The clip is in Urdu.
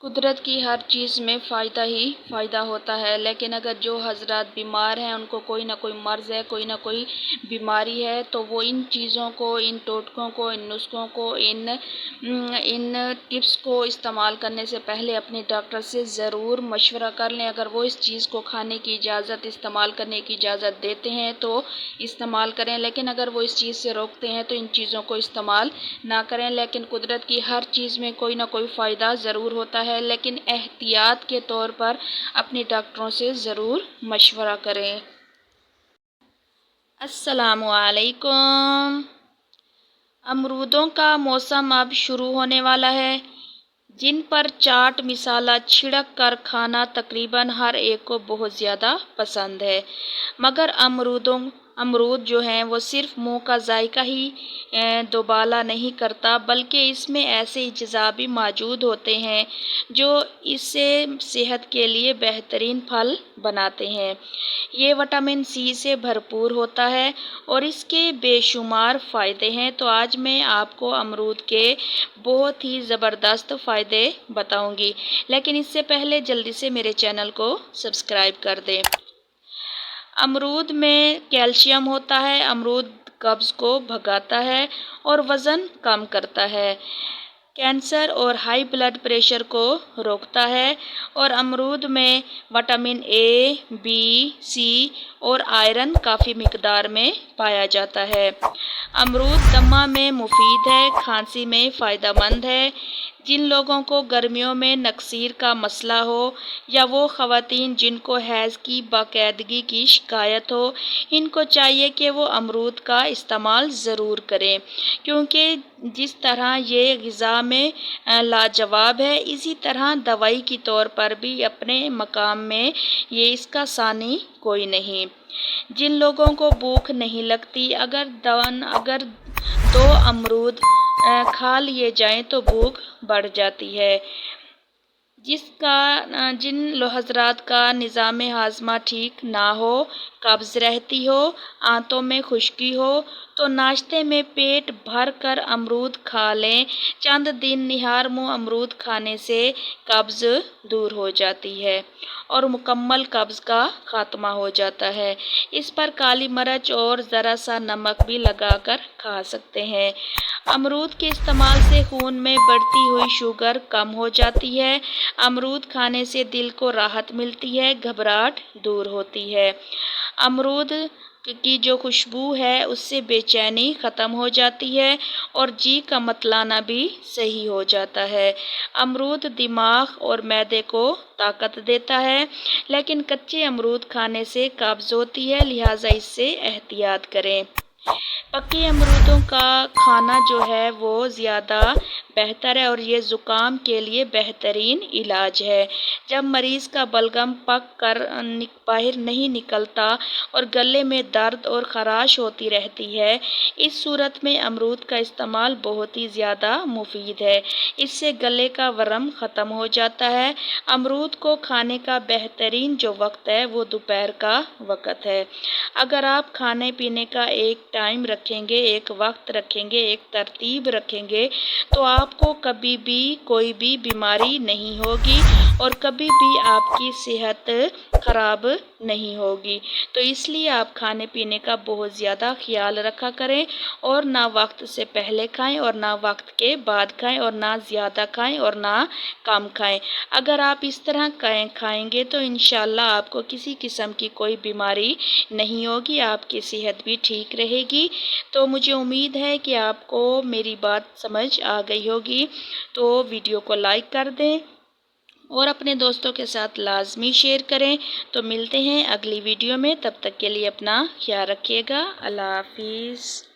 قدرت کی ہر چیز میں فائدہ ہی فائدہ ہوتا ہے، لیکن اگر جو حضرات بیمار ہیں، ان کو کوئی نہ کوئی مرض ہے، کوئی نہ کوئی بیماری ہے، تو وہ ان چیزوں کو، ان ٹوٹکوں کو، ان نسخوں کو، ان ٹپس کو استعمال کرنے سے پہلے اپنے ڈاکٹر سے ضرور مشورہ کر لیں۔ اگر وہ اس چیز کو کھانے کی اجازت، استعمال کرنے کی اجازت دیتے ہیں تو استعمال کریں، لیکن اگر وہ اس چیز سے روکتے ہیں تو ان چیزوں کو استعمال نہ کریں۔ لیکن قدرت کی ہر چیز میں کوئی نہ کوئی فائدہ ضرور ہوتا ہے، لیکن احتیاط کے طور پر اپنے ڈاکٹروں سے ضرور مشورہ کریں۔ السلام علیکم۔ امرودوں کا موسم اب شروع ہونے والا ہے، جن پر چاٹ مسالہ چھڑک کر کھانا تقریباً ہر ایک کو بہت زیادہ پسند ہے۔ مگر امرود جو ہیں وہ صرف منہ کا ذائقہ ہی دوبالا نہیں کرتا، بلکہ اس میں ایسے اجزاء بھی موجود ہوتے ہیں جو اسے صحت کے لیے بہترین پھل بناتے ہیں۔ یہ وٹامن سی سے بھرپور ہوتا ہے اور اس کے بے شمار فائدے ہیں۔ تو آج میں آپ کو امرود کے بہت ہی زبردست فائدے بتاؤں گی، لیکن اس سے پہلے جلدی سے میرے چینل کو سبسکرائب کر دیں۔ امرود میں کیلشیم ہوتا ہے۔ امرود قبض کو بھگاتا ہے اور وزن کم کرتا ہے، کینسر اور ہائی بلڈ پریشر کو روکتا ہے، اور امرود میں وٹامن اے، بی، سی اور آئرن کافی مقدار میں پایا جاتا ہے۔ امرود دمہ میں مفید ہے، کھانسی میں فائدہ مند ہے۔ جن لوگوں کو گرمیوں میں نکسیر کا مسئلہ ہو، یا وہ خواتین جن کو حیض کی باقاعدگی کی شکایت ہو، ان کو چاہیے کہ وہ امرود کا استعمال ضرور کریں، کیونکہ جس طرح یہ غذا میں لاجواب ہے، اسی طرح دوائی کے طور پر بھی اپنے مقام میں یہ اس کا ثانی کوئی نہیں۔ جن لوگوں کو بھوک نہیں لگتی، اگر 2 امرود کھا لیے جائیں تو بھوک بڑھ جاتی ہے۔ جن حضرات کا نظام ہاضمہ ٹھیک نہ ہو، قبض رہتی ہو، آنتوں میں خشکی ہو، تو ناشتے میں پیٹ بھر کر امرود کھا لیں۔ چند دن نہار منہ امرود کھانے سے قبض دور ہو جاتی ہے اور مکمل قبض کا خاتمہ ہو جاتا ہے۔ اس پر کالی مرچ اور ذرا سا نمک بھی لگا کر کھا سکتے ہیں۔ امرود کے استعمال سے خون میں بڑھتی ہوئی شوگر کم ہو جاتی ہے۔ امرود کھانے سے دل کو راحت ملتی ہے، گھبراہٹ دور ہوتی ہے۔ امرود کی جو خوشبو ہے اس سے بے چینی ختم ہو جاتی ہے اور جی کا متلانا بھی صحیح ہو جاتا ہے۔ امرود دماغ اور معدے کو طاقت دیتا ہے، لیکن کچے امرود کھانے سے قبض ہوتی ہے، لہٰذا اس سے احتیاط کریں۔ پکے امرودوں کا کھانا جو ہے وہ زیادہ بہتر ہے اور یہ زکام کے لیے بہترین علاج ہے۔ جب مریض کا بلغم پک کر باہر نہیں نکلتا اور گلے میں درد اور خراش ہوتی رہتی ہے، اس صورت میں امرود کا استعمال بہت ہی زیادہ مفید ہے۔ اس سے گلے کا ورم ختم ہو جاتا ہے۔ امرود کو کھانے کا بہترین جو وقت ہے وہ دوپہر کا وقت ہے۔ اگر آپ کھانے پینے کا ایک ٹائم رکھیں گے، ایک وقت رکھیں گے، ایک ترتیب رکھیں گے، تو آپ کو کبھی بھی کوئی بھی بیماری نہیں ہوگی اور کبھی بھی آپ کی صحت خراب نہیں ہوگی۔ تو اس لیے آپ کھانے پینے کا بہت زیادہ خیال رکھا کریں، اور نہ وقت سے پہلے کھائیں اور نہ وقت کے بعد کھائیں، اور نہ زیادہ کھائیں اور نہ کم کھائیں۔ اگر آپ اس طرح کھائیں گے تو انشاءاللہ آپ کو کسی قسم کی کوئی بیماری نہیں ہوگی، آپ کی صحت بھی ٹھیک رہے گی۔ تو مجھے امید ہے کہ آپ کو میری بات سمجھ آ گئی ہوگی، تو ویڈیو کو لائک کر دیں اور اپنے دوستوں کے ساتھ لازمی شیئر کریں۔ تو ملتے ہیں اگلی ویڈیو میں، تب تک کے لیے اپنا خیال رکھیے گا۔ اللہ حافظ۔